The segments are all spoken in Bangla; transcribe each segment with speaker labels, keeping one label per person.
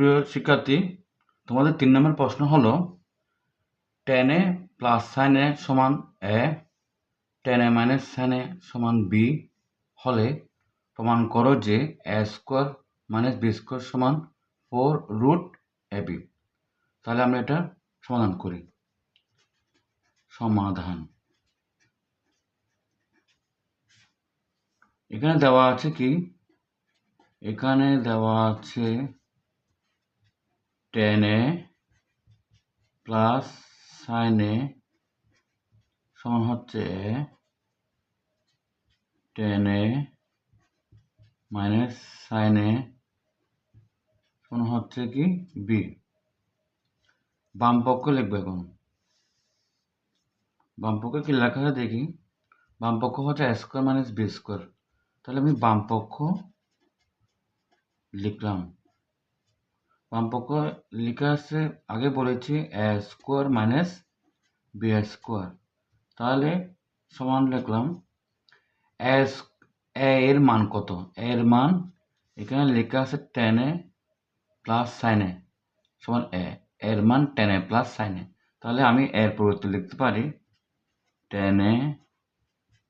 Speaker 1: সুপ্রিয় শিক্ষার্থী, তোমাদের 3 নম্বর প্রশ্ন হলো tan a plus sin a সমান a, tan a minus sin a সমান b হলে প্রমাণ করো যে a square minus b square সমান 4√ab। তাহলে আমরা এটা সমাধান করি। সমাধান এখানে দেওয়া আছে কি? এখানে দেওয়া আছে tan a plus sin a সমান হচ্ছে a, tan a minus sin a সমান হচ্ছে কি b। বাম পক্ষ লিখবো এখন। বাম পক্ষে কি লেখা আছে দেখি। বাম পক্ষ হচ্ছে a square minus b square. তাহলে আমি বাম পক্ষ লিখলাম। বাম পক্ষ লেখা আছে, আগে বলেছি a square minus b square. তাহলে সমান লিখলাম a এর মান কত? a এর মান এখানে লেখা আছে tan a plus sin a সমান a। এর মান tan a plus sin a। তাহলে আমি এর পরিবর্তে লিখতে পারি tan a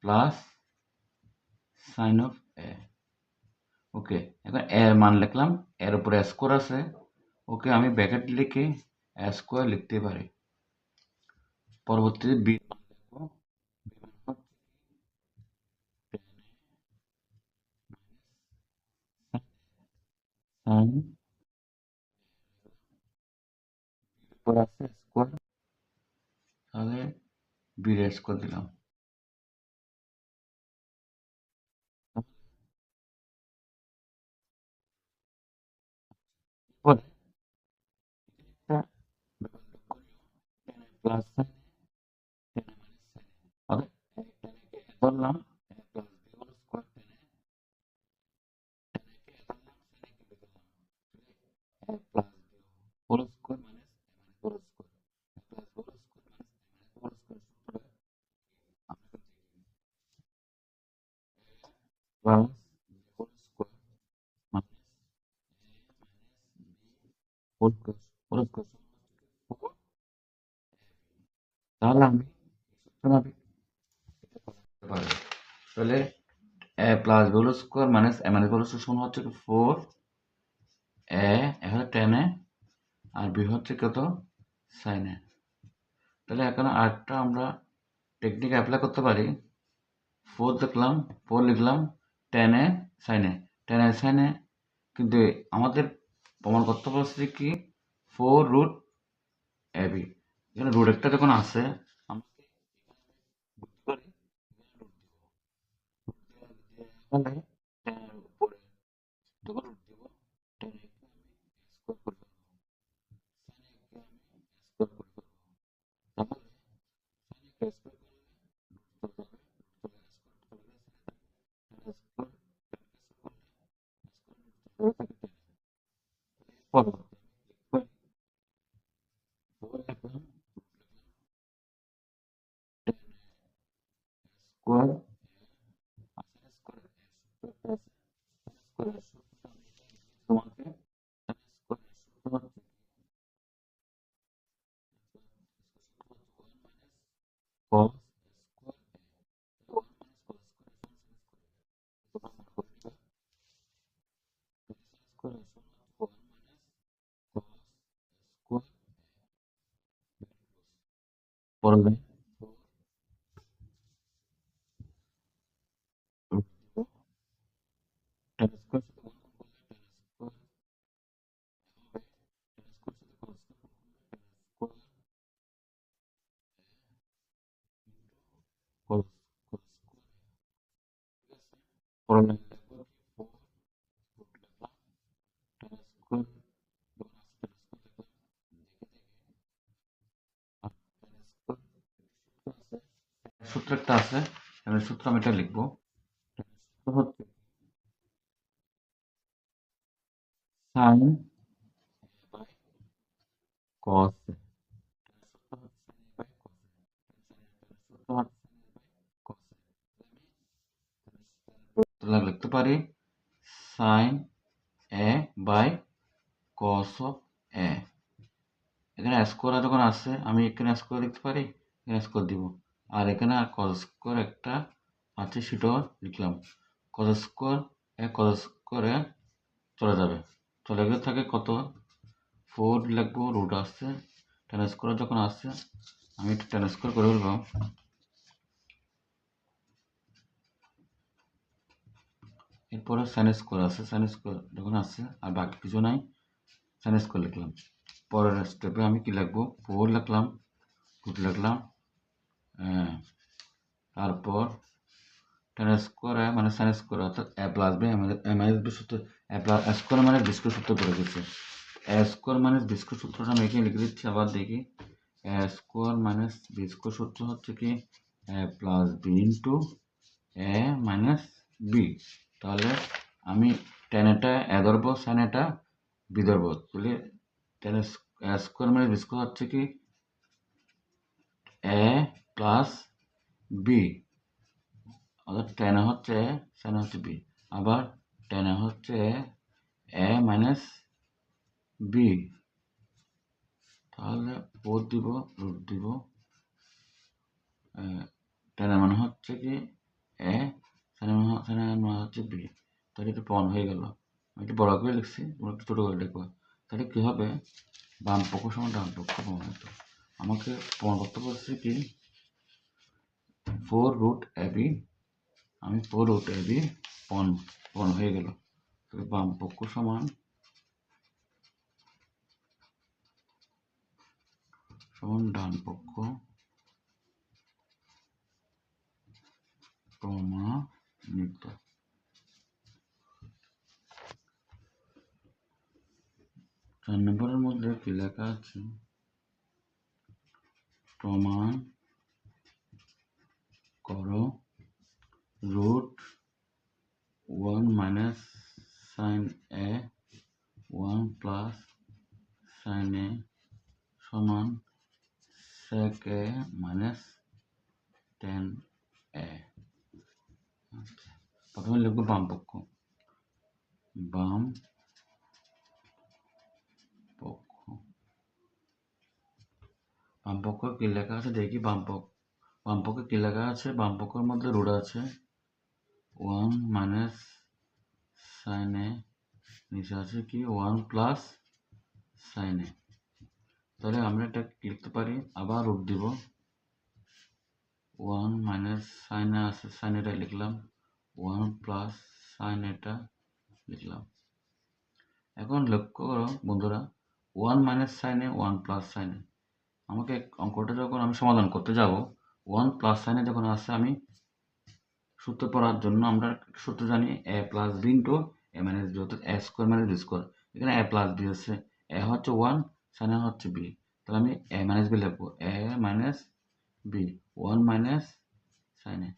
Speaker 1: plus sin of a। ওকে, এখন এর মান লিখলাম, এর উপরে স্কোয়ার আছে। ওকে, আমি ব্র্যাকেট লিখে a স্কোয়ার লিখতে পারি। পরবর্তীতে b মান লিখবো। sin উপর আছে স্কোয়ার, তাহলে b এর স্কোয়ার দিলাম। পরে একটা প্লাস ধরলাম whole square minus whole square plus whole square minus whole square plus whole square minus whole square whole square. তাহলে আমি সূত্রভাবে করতে পারি। তাহলে a plus b whole square minus a minus b whole square সমান হচ্ছে 4 a এখানে tan a আর b হচ্ছে কত sin a। তাহলে এখন আরেকটা আমরা টেকনিক অ্যাপ্লাই করতে পারি। 4 দেখলাম, 4 লিখলাম, tan a sin a, tan a sin a, কিন্তু আমাদের প্রমাণ করতে পারছি কি 4√ab। এখানে রুট একটা যখন আসে আমরা বুঝতে পারি তাহলে tan এর উপরে যখন রুট দিব tan a কে আমি স্কোয়ার করে ফেলবো, sin a কে আমি স্কোয়ার করে ফেলবো। তাহলে sin a কে স্কোয়ার করলে রুট চলে যাবে, রুট চলে যাবে, পরবর্তী স্কোয়ার তোমাকে cos পড়বে tan স্কোয়ার পড়বে সূত্র একটা আছে, এবার সূত্র আমি এটা লিখবো। সূত্র হচ্ছে sin cos লিখতে পারি sin a by cos of A. এখানে স্কোয়ার যখন আসছে আমি এখানে স্কোয়ার লিখতে পারি, এখানে স্কোয়ার দিব, আর এখানে আর কস স্কোয়ার একটা আছে সেটাও লিখলাম। কস স্কোয়ার এ চলে যাবে, চলে গেলে থাকে কত 4 লিখবো, রুট আসছে, টেন স্কোয়ার যখন আসছে আমি একটু টেন স্কোয়ার করে ফেলবো। এরপরে সাইন স্কোয়ার আছে, সাইন স্কোয়ার যখন আসছে আর বাকি কিছু নাই, সাইন স্কোয়ার লিখলাম। পরের স্টেপে আমি কি লিখবো, 4 লিখলাম, রুট লিখলাম, তারপর টেন স্কোয়ার মানে সাইন স্কোয়ার অর্থাৎ এ plus B A minus B সূত্র, এ প্লাস স্কোয়ার মানে বি স্কোয়ার সূত্র পড়ে গেছে। এ স্কোয়ার মাইনাস বি স্কোয়ার সূত্রটা আমি এখানে লিখে দিচ্ছি, আবার দেখি। এ স্কোয়ার মাইনাস বি স্কোয়ার সূত্র হচ্ছে কি A plus B into A minus B. তাহলে আমি টেন এটা এ ধরবো, সাইন এটা বি ধরবো, তাহলে ten square minus B square হচ্ছে কি এ প্লাস বি, অর্থাৎ টেন হচ্ছে সাইন হচ্ছে বি, আবার টেন হচ্ছে এ মাইনাস বি, তাহলে 4 দিব, রুট দিব, টেন মানে হচ্ছে কি এ, সাইন মানে হচ্ছে বি, তাহলে এটা প্রমাণ হয়ে গেল। আমি একটু বড় করে লিখছি, তোমরা একটু ছোটো করে লিখবো। তাহলে কী হবে, বাম পক্ষ সমান ডান পক্ষ প্রমাণিত। আমাকে প্রমাণ করতে বলছি কি 4 রুট এ বি, আমি 4 রুট এ বি প্রমাণ হয়ে গেল। তাহলে বাম পক্ষ সমান ডান পক্ষ প্রমাণিত। 4 নম্বরের মধ্যে কি লেখা আছে, প্রমাণ করো রুট 1 মাইনাস সাইন এ 1 প্লাস সাইন এ সমান sec এ মাইনাস টেন এ। প্রথমে লিখবো বাম পক্ষ, বাম পক্ষ, বাম পক্ষ কি লেখা আছে দেখি, বাম পক্ষে কি লেখা আছে, বাম পক্ষের মধ্যে রুট আছে 1 মাইনাস সাইন এ, নিচে আছে কি 1 প্লাস সাইন এ। তাহলে আমরা এটা লিখতে পারি, আবার রুট দিব, 1 মাইনাস সাইন এ আছে, সাইন এটা লিখলাম, 1 প্লাস সাইন এটা লিখলাম। এখন লক্ষ্য করো বন্ধুরা, 1 মাইনাস সাইন এ 1 প্লাস সাইন এ, আমাকে অঙ্কটা যখন আমি সমাধান করতে যাব 1 প্লাস সাইন এ যখন আসছে, আমি সূত্র পড়ার জন্য আমরা সূত্র জানি এ প্লাস বি ইন্টু এ মাইনাস বি, অর্থাৎ এ স্কোয়ার মাইনাস বি স্কোয়ার। এখানে এ প্লাস বি হচ্ছে, এ হচ্ছে 1, সাইন এ হচ্ছে বি, তাহলে আমি এ মাইনাস বি লিখবো, এ মাইনাস বি 1 মাইনাস সাইন এ।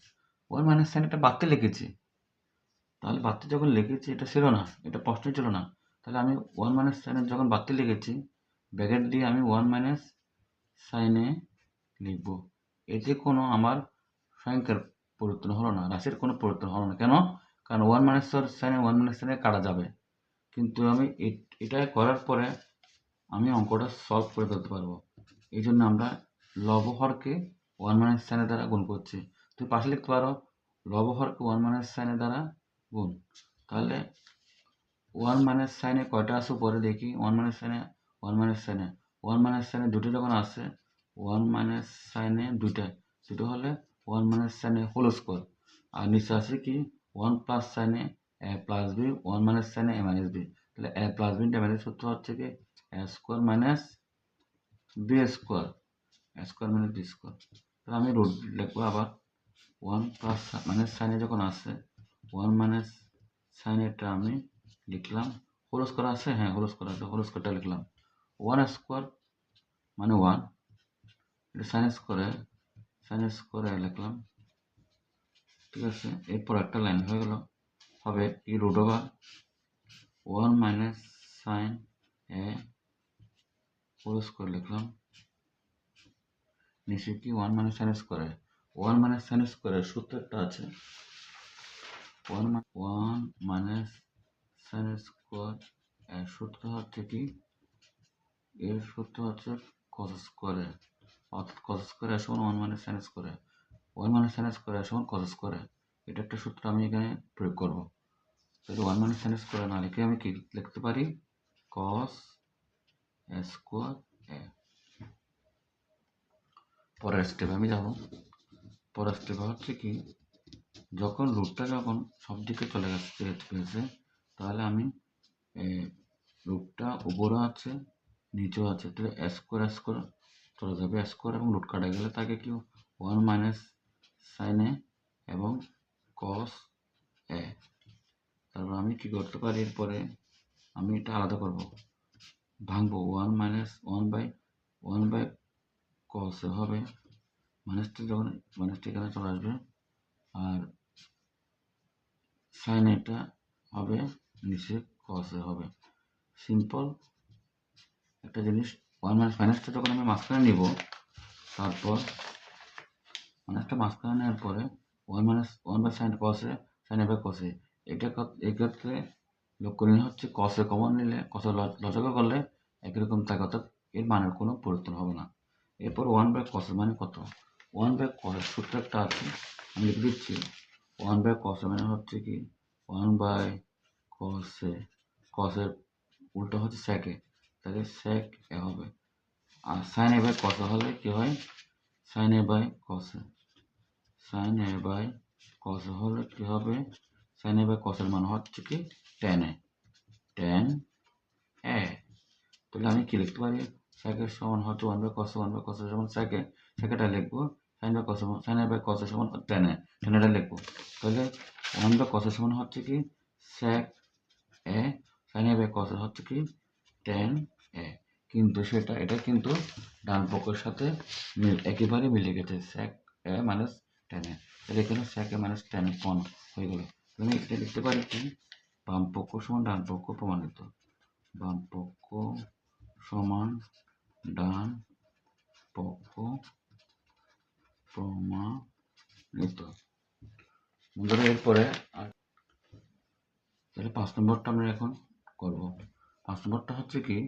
Speaker 1: 1 মাইনাস সাইন এটা বাড়তে লিখেছি, তাহলে বাড়তে যখন লিখেছি এটা ছিল না, এটা প্রশ্ন ছিল না, তাহলে আমি 1 মাইনাস সাইন এ যখন বাড়তে লিখেছি ব্র্যাকেট দিয়ে আমি 1 মাইনাস সাইন এ লিখবো। এতে কোনো আমার সংখ্যার পরিবর্তন হলো না, রাশির কোনো পরিবর্তন হলো না, কেন? কারণ 1 মাইনাস সাইনে 1 মাইনাস সাইনে কাটা যাবে, কিন্তু আমি এটা করার পরে আমি অঙ্কটা সলভ করে ফেলতে পারবো। এই জন্য আমরা লবহরকে 1 মাইনাস সাইনের দ্বারা গুণ করছি। তুমি পাশে লিখতে পারো লবহরকে 1 মাইনাস সাইনের দ্বারা গুণ, তাহলে 1 মাইনাস সাইনে কয়টা আসে পরে দেখি, 1 মাইনাস সাইনে 1 মাইনাস সাইনে 1 মাইনাস সাইনে দুটো যখন আসে, 1 মাইনাস সাইনে দুটো হলে 1 মাইনাস সাইনে হোল স্কোয়ার, আর নিচে আছে কি 1 প্লাস সাইনে এ প্লাস বি 1 মাইনাস সাইনে এ মাইনাস বি, তাহলে এ প্লাস বি এ মাইনাস সূত্র হচ্ছে কি এ স্কোয়ার মাইনাস বি স্কোয়ার, এ স্কোয়ার মাইনাস বি স্কোয়ার। তাহলে আমি রুট লিখবো আবার, 1 প্লাস মাইনাস সাইনে যখন আসে 1 মাইনাস সাইনেটা আমি লিখলাম, হোল স্কোয়ার আছে, হ্যাঁ হোল স্কোয়ার আছে, হোল স্কোয়ারটা লিখলাম, 1 স্কোয়ার মানে 1, এটা সাইন স্কোয়ারে লিখলাম, ঠিক আছে। এরপর একটা লাইন হয়ে গেল, হবে কি রুট ওভার 1 মাইনাস সাইন এ হোল স্কোয়ার লিখলাম, নিচে কি 1 মাইনাস সাইন স্কোয়ারে, 1 মাইনাস সাইন স্কোয়ারের সূত্র একটা আছে, 1 মাইনাস সাইন স্কোয়ার এর সূত্র হচ্ছে কি, এর সূত্র হচ্ছে cos স্কোয়ারে, অর্থাৎ cos স্কোয়ার সমান 1 minus sin square, 1 minus sin square সমান cos স্কোয়ার। এটা একটা সূত্র আমি এখানে প্রয়োগ করব। তাহলে 1 মাইনাস sin স্কোয়ার না লিখে আমি কি লিখতে পারি, cos স্কোয়ার এ। পরের স্টেপে আমি যাব। পরের স্টেপে হচ্ছে কি, যখন রুটটা যখন সব দিকে চলে গেছে, তাহলে আমি রুটটা উপরে আছে নিচেও আছে, তাহলে স্কোয়ার চলে যাবে, স্কোয়ার এবং রুট কাটা গেলে তাকে কি 1 মাইনাস সাইন এ এবং কস এ। তারপর আমি কি করতে পারি, এরপরে আমি এটা আলাদা করব, ভাঙবো, 1 বাই কস এ হবে, মাইনাসটা যখন মাইনাসটা এখানে চলে আসবে, আর সাইন এটা হবে নিচে কস এ হবে। সিম্পল একটা জিনিস। 1 মাইনাস মাইনাসটা যখন আমি মাঝখানে নিব, তারপর মাইনাসটা মাঝখানে নেওয়ার পরে 1 বাই সাইন কসে, সাইন এ বাই কসে, এটা এক্ষেত্রে লক্ষণীয় হচ্ছে কসে কমন নিলে, কসে লসাগু করলে একই রকম থাকে, অর্থাৎ এর মানের কোনো পরিবর্তন হবে না। এরপর 1 বাই কসের মানে কত, 1 বাই কসের সূত্র একটা আছে, আমি লিখে দিচ্ছি। 1 বাই কসের মানে হচ্ছে কি 1 বাই কসে, কসের উল্টো হচ্ছে সেকে, তাহলে সেক এ হবে। আর সাইন এ বাই কসে হলে কি হয়, সাইন এ বাই কসে, সাইন এ বাই কস হলে কি হবে, সাইন এ বাই কসের মান হচ্ছে কি টেন এ, টেন এ। তাহলে আমি কি লিখতে পারি, সেকের সমান হচ্ছে 1 বাই কস, 1 বাই কসের সমান সেকে, সেকেটা লিখবো, sine by cos, sine A by কসের সমান টেন এ, টেন এটা লিখবো। তাহলে 1 বাই কসের সমান হচ্ছে কি সেক এ, সাইন এ বাই কসের হচ্ছে কি টেন এ। কিন্তু এটা কিন্তু ডান পক্ষের সাথে একেবারে মিলে গেছে, সেক এ মাইনাস টেন এ। তাহলে এখানে সেক এ মাইনাস টেন এ কন হয়ে গেল। আমি এটা লিখতে পারি কি, বাম পক্ষ সমান ডান পক্ষ প্রমাণিত, বাম পক্ষ সমান ডান পক্ষ প্রমাণিত। বন্ধুরা এরপরে তাহলে 5 নম্বরটা আমরা এখন করব। 5 নম্বরটা হচ্ছে কি,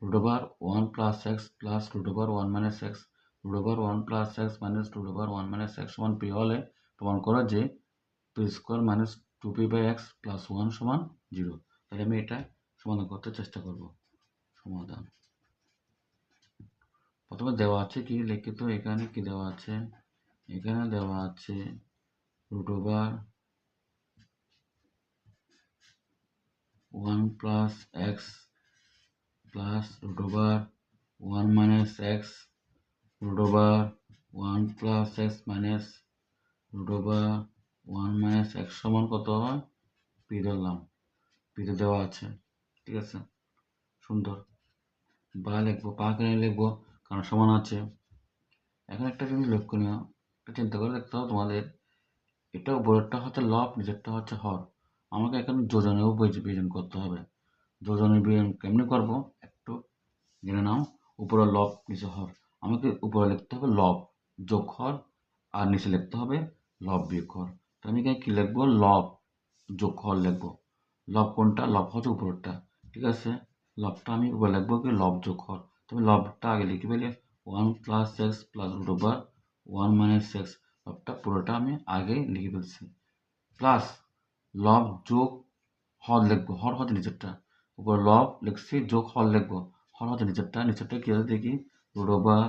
Speaker 1: root over 1 plus X plus root over 1 minus X, root over 1 plus X minus root over 1 minus X সমান পি হলে প্রমাণ করা যে P square minus 2p by X plus 1 সমান 0। তাহলে আমি এটা সমাধান করতে চেষ্টা করব। সমাধান প্রথমে দেওয়া আছে কি লিখিত, এখানে কি দেওয়া আছে, এখানে দেওয়া আছে root over 1 plus X plus root over 1 minus X root over 1 plus X minus root over 1 minus X সমান কত হয়, পি ধরলাম, পিতে দেওয়া আছে, ঠিক আছে, সুন্দর। বা লিখবো, পা কেন লিখবো, কারণ সমান আছে। এখন একটা জিনিস লক্ষণীয়, একটা চিন্তা করে দেখতে হবে তোমাদের, এটা উপরেরটা হচ্ছে লব, নিচেরটা হচ্ছে হর, আমাকে এখানে যোজনেও বিয়োজন করতে হবে। যোজনের বিয়োজন কেমনি করব একটু জেনে নাও। উপরে লব নিচে হর, আমাকে উপরে লিখতে হবে লব যোগ হর, আর নিচে লিখতে হবে লব বিয়োগ হর। তো আমি এখানে কি লিখবো, লব যোগ হর লিখবো। লব কোনটা, লব হচ্ছে উপরেরটা, ঠিক আছে, লবটা আমি উপরে লিখবো কি লব যোগ হর। তুমি লবটা আগে লিখে ফেলে 1 plus X plus root over 1 minus X, লবটা পুরোটা আমি আগে লিখে ফেলছি, প্লাস লব যোগ হর লিখবো, হর হচ্ছে নিচেরটা, উপর লব লিখছি যোগ হর লিখবো, হর হচ্ছে নিচেরটা, নিচেরটা কি আছে দেখি, root over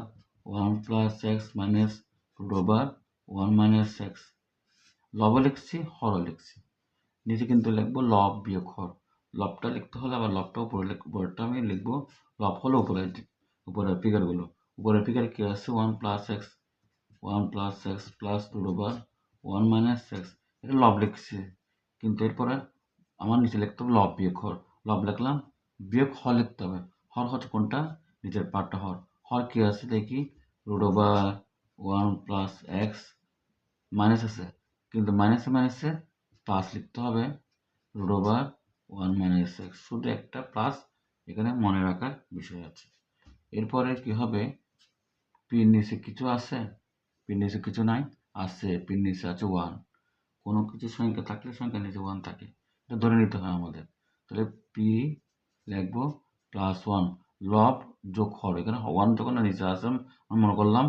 Speaker 1: 1 plus X minus root over 1 minus X, লবও লিখছি হরও লিখছি, নিচে কিন্তু লিখবো লব বিয়োগ হর। লবটা লিখতে হলে আবার লবটা উপরেরটা আমি লিখবো, লব হলো উপরের ফিগারগুলো, উপরের ফিগার কি আছে 1 plus X, 1 plus X plus root over 1 minus X, এটা লব লিখছি, কিন্তু এরপরে আমার নিচে লিখতে হবে লব বিয়োগ হর, লব লিখলাম, বিয়োগ হর লিখতে হবে, হর হচ্ছে কোনটা, নিচের পার্টটা হর, হর কি আছে দেখি, root over 1 plus X minus আছে, কিন্তু মাইনাসে মাইনাসে প্লাস লিখতে হবে, রুট ওভার 1 মাইনাস এক্স, শুধু একটা প্লাস এখানে মনে রাখার বিষয় আছে। এরপরে কি হবে, পির নিচে কিছু আছে, পির নিচে কিছু নাই, আছে, পির নিচে আছে 1, কোনো কিছু সংখ্যা থাকলে সংখ্যা নিচে 1 থাকে, এটা ধরে নিতে হয় আমাদের। তাহলে পি লিখবো +1 লব যোগ হর, এখানে 1 যখন নিচে আসে আমি মনে করলাম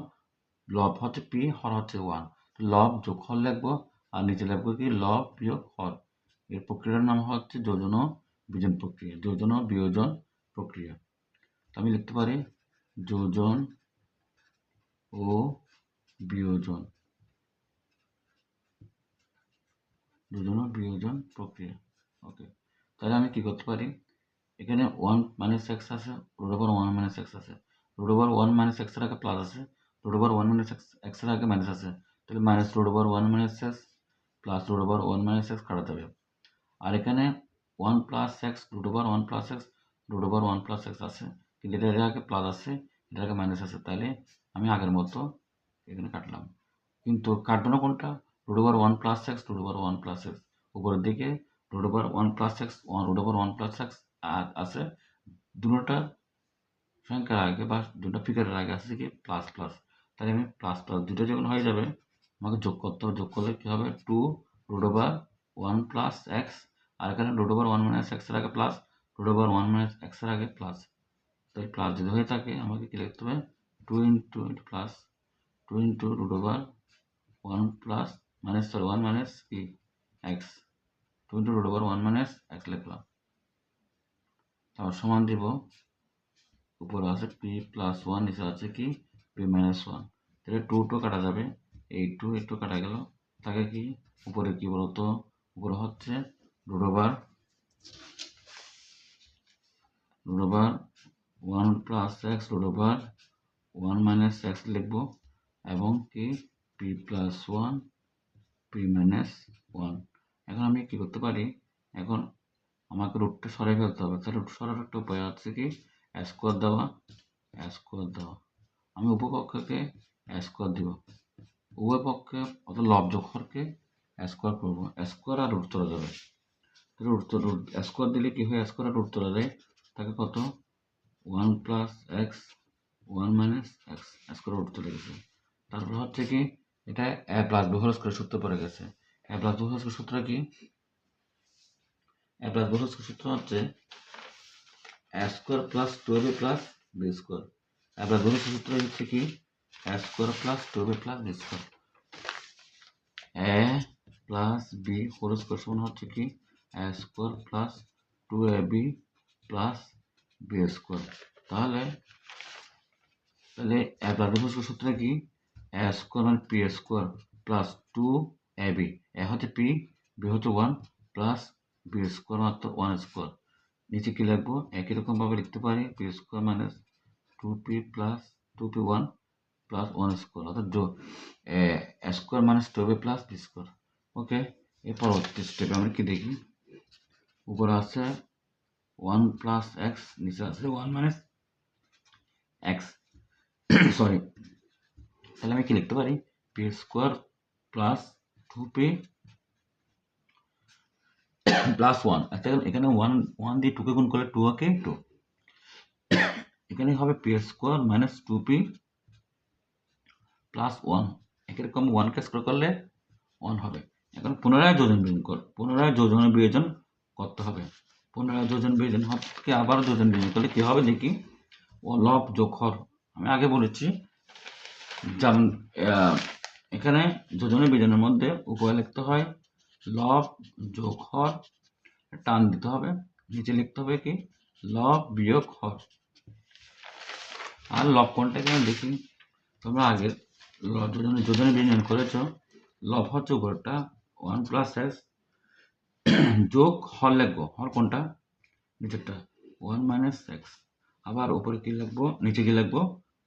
Speaker 1: লব হচ্ছে p, হর হচ্ছে 1, লব যোগ হর লিখবো আর নিচে লিখবো কি লব বিয়োগ হর। এর প্রক্রিয়ার নাম হচ্ছে যোজন ও বিয়োজন প্রক্রিয়া, যোজন ও বিয়োজন প্রক্রিয়া। তো আমি লিখতে পারি যোজন ও বিয়োজন, যোজন ও বিয়োজন প্রক্রিয়া। ওকে, তাহলে আমি কি করতে পারি, এখানে 1 - x আছে, √1 - x আছে, √1 - x এর আগে প্লাস আছে, √1 - x এর আগে মাইনাস আছে, তাহলে -√1 - x প্লাস √1 - x কাটা যাবে। আর এখানে 1 + x, √1 + x, √1 + x আছে, কিন্তু এটার আগে প্লাস আছে, এটার আগে মাইনাস আছে, তাহলে আমি আগের মতো এখানে কাটলাম। কিন্তু কাটবো না কোনটা, √1 + x, √1 + x উপরের দিকে √1 + x, √1 + x আছে, দুটোটা সংখ্যার আগে বা দুটো ফিগারের আগে আছে কি প্লাস প্লাস, তাহলে আমি প্লাস প্লাস দুটো যখন হয়ে যাবে আমাকে যোগ করতে হবে, যোগ করলে কি হবে 2 √1 + x, আর এখানে √1 - x এর আগে প্লাস, √1 - x এর আগে প্লাস, তাই প্লাস যদি হয়ে থাকে আমাকে কি লিখতে হবে 2 * প্লাস 2 * √1 প্লাস -1 - কি x, 2 * √1 - x লিখলাম। তারপর সমান দিব, উপরে আছে p + 1, নিচে আছে কি p - 1, তাহলে 2 কাটা যাবে, এই 2 কাটা গেল, তাকে কি উপরে কি বলতো, উপরে হচ্ছে √1 + x, √1 - x লিখবো, এবং কি p + 1 p - 1। এখন আমি কি করতে পারি, এখন আমাকে রুটটা সরাই ফেলতে হবে, তাহলে রুট সরার একটা উপায় আছে কি স্কোয়ার দেওয়া, আমি উপপক্ষকে স্কোয়ার দিব, উভয় পক্ষে অত লব যোগ হরকে স্কোয়ার করবো, স্কোয়ার আর রুট চলে যাবে, রুট স্কোয়ার দিলে কি হয়, স্কোয়ার আর রুট চলে যায়, তাকে কত 1 + x 1 - x স্কোয়ার রুট চলে গেছে। তারপর হচ্ছে কি এটা a + b হোল স্কোয়ার সূত্র পড়ে গেছে, a + b হোল স্কোয়ার সূত্র কি, a + b হোল স্কোয়ার সূত্র হচ্ছে a square + 2ab + b square, a + b whole সূত্র হচ্ছে কি a square + 2ab + b square, a + b whole square সমান হচ্ছে কি a square + 2ab + b square. তাহলে a + b হোল স্কোয়ার সূত্র কি a স্কোয়ার মানে p স্কোয়ার + 2ab, a হচ্ছে p, b হচ্ছে 1 প্লাস b স্কোয়ার মাত্র 1 স্কোয়ার। নিচে কি লিখবো, একই রকম ভাবে লিখতে পারি p square - 2p + 2p1 + 1 square, অর্থাৎ a square - 2ab + b square. Okay, এর পরবর্তী স্টেপে আমরা কি দেখি, উপরে আছে 1 + x, নিচে আছে 1 - x সরি, তাহলে আমি কি লিখতে পারি p স্কোয়ার + 2p + 1, এখানে 1 দিয়ে 2কে গুণ করলে 2 কে 2, এখানে হবে p স্কোয়ার - 2p + 1, এরকম 1 কে স্কোয়ার করলে 1 হবে। এখন পুনরায় যোজন বিয়োজন করতে হবে, পুনরায় যোজন বিয়োজন হচ্ছে আবার যোজন বিয়োজন করলে কি হবে দেখি, ও লব যোগ হর, আমি আগে বলেছি যেমন এখানে যোজনের বিয়োজনের মধ্যে উভয় লিখতে হয় লব যোগ হর, টান দিতে হবে, নিচে লিখতে হবে কি লব বিয়োগ হর। আর লব কোনটা কেন দেখি, তোমরা আগে যোজনের বিয়োজন করেছো, লব হচ্ছে উপরটা 1 + x যোগ হর লিখবো, হর কোনটা নিচেরটা 1 - x, আবার উপরে কি লিখবো, নিচে কি লিখবো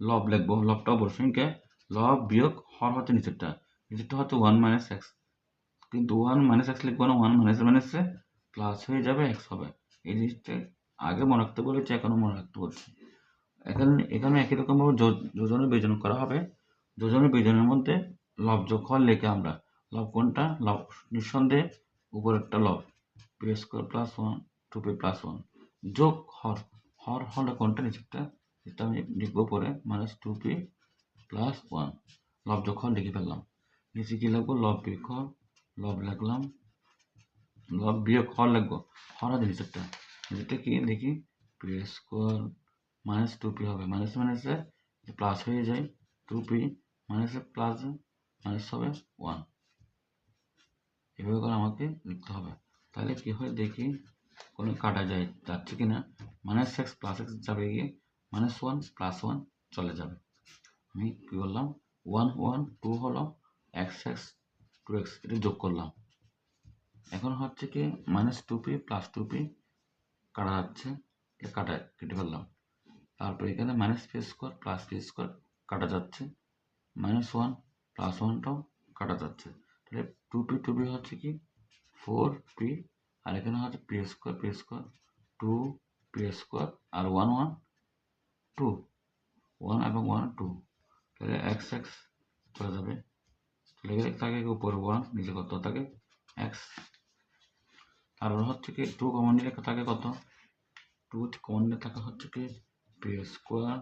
Speaker 1: লব লিখবো, লবটা অবশ্যই কে লব বিয়োগ হর হচ্ছে নিচেরটা হচ্ছে 1 - x, কিন্তু 1 - x লিখবো না, 1 - এ প্লাস হয়ে যাবে x হবে, এই জিনিসটা আগে মনে রাখতে বলেছি, এখনো মনে রাখতে বলছি। এখানে একই রকম ভাবে যোজনের বিয়োজন করা হবে, যোজনের বিয়োজনের মধ্যে লব যোগ হর লিখে আমরা, লব কোনটা, লব নিঃসন্দেহে উপরেরটা লব p স্কোয়ার + 1 2p + 1 যোগ হর, হর হলে কোনটা নিচেরটা, এটা আমি লিখবো পরে -2p + 1, লব যোগ হর লিখে ফেললাম, নিচে কি লিখবো লব বিয়োগ হর, লব লিখলাম, লব বিয়োগ হর লিখবো, হর আছে নিচেরটা কি দেখি পি স্কোয়ার মাইনাস 2p হবে, মাইনাস মাইনাসে প্লাস হয়ে যায়, 2p মাইনাসে প্লাস মাইনাস হবে 1। এভাবে করে আমাকে লিখতে হবে। তাহলে কি হয় দেখি কোনো কাটা যাচ্ছে কি না। মাইনাস এক্স প্লাস এক্স যাবে গিয়ে মাইনাস 1 প্লাস 1 চলে যাবে। আমি কী করলাম 1 1 2 হলো এক্স এক্স 2x এটা যোগ করলাম। এখন হচ্ছে কি মাইনাস 2p প্লাস 2p কাটা যাচ্ছে, এটা কেটে ফেললাম। তারপর এখানে minus P square plus P square কাটা যাচ্ছে, মাইনাস 1 প্লাস 1টাও কাটা যাচ্ছে। তাহলে 2p হচ্ছে কি 4p, আর এখানে হচ্ছে পি স্কোয়ার 2p স্কোয়ার, আর 1 1 2 1 এবং 1 2, তাহলে এক্স এক্স চলে যাবে, চলে গেলে থাকে উপরে 1 নিচে কত থাকে এক্স। তারপর হচ্ছে কি 2 কমন নিলে থাকে কত, 2 কমন নিলে থাকা হচ্ছে কি পি স্কোয়ার,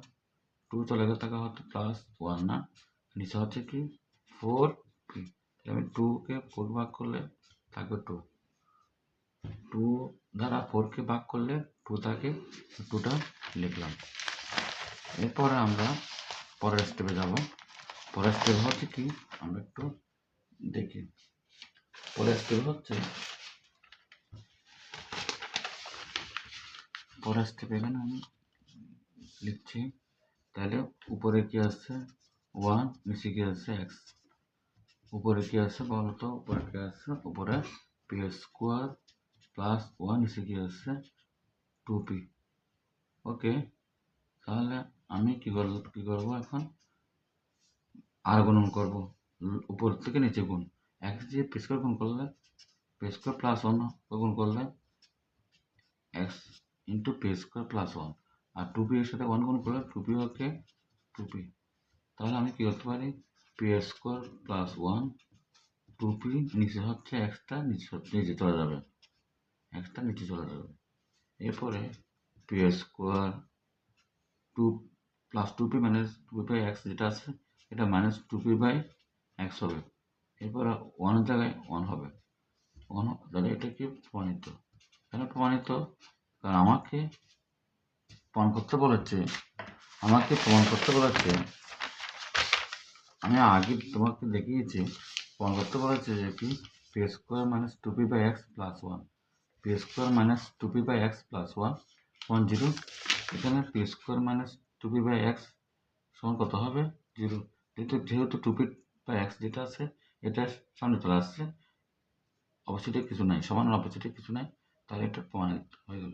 Speaker 1: 2 চলে গেলে থাকা হচ্ছে প্লাস 1 না, নিচে হচ্ছে কি 4p। তাহলে আমি 2কে 4 ভাগ করলে থাকবে 2, 2 দ্বারা 4কে ভাগ করলে 2 থাকে, 2টা লিখলাম। এরপরে আমরা পরের স্টেপে যাব। পরের স্টেপ হচ্ছে কি আমরা একটু দেখি। পরের স্টেপ হচ্ছে এখানে আমি লিখছি। তাহলে উপরে কি আছে 1, নিচে কি আছে এক্স। উপরে কি আছে বলতো, উপরে কি আছে, উপরে পি স্কোয়ার প্লাস 1 নিচে কি আছে 2p। ওকে, তাহলে আমি কি করবো এখন আর গুণন করব, উপর থেকে নিচে গুণ। এক্স দিয়ে পি স্কোয়ার গুণ করলে পি স্কোয়ার প্লাস 1 গুণ করলে x into P square plus 1, আর 2p এর সাথে 1 গুণ করলে 2p ওকে 2p। তাহলে আমি কি করতে পারি পি স্কোয়ার প্লাস 1 2p, নিচে হচ্ছে এক্সটা নিচে চলে যাবে, এক্সটা নিচে চলে যাবে। এরপরে P square 2 plus 2p minus 2p by X যেটা আছে এটা মাইনাস 2p বাই এক্স হবে। এরপরে 1 জায়গায় 1 হবে, 1 তাহলে এটা কি প্রমাণিত। কেন প্রমাণিত, কারণ আমাকে প্রমাণ করতে বলেছে, আমি আগে তোমাকে দেখিয়েছি প্রমাণ করতে বলেছে যে কি P square minus 2p by X plus 1, P square minus 2p by X plus 1 0। এখানে P square minus 2p by X সমান কত হবে 0, যেহেতু 2p বাই এক্স যেটা আছে এটা সামনে চলে আসছে, অপোজিটে কিছু নাই, সমান অপোজিটে কিছু নাই, তাহলে এটা প্রমাণিত হয়ে গেল।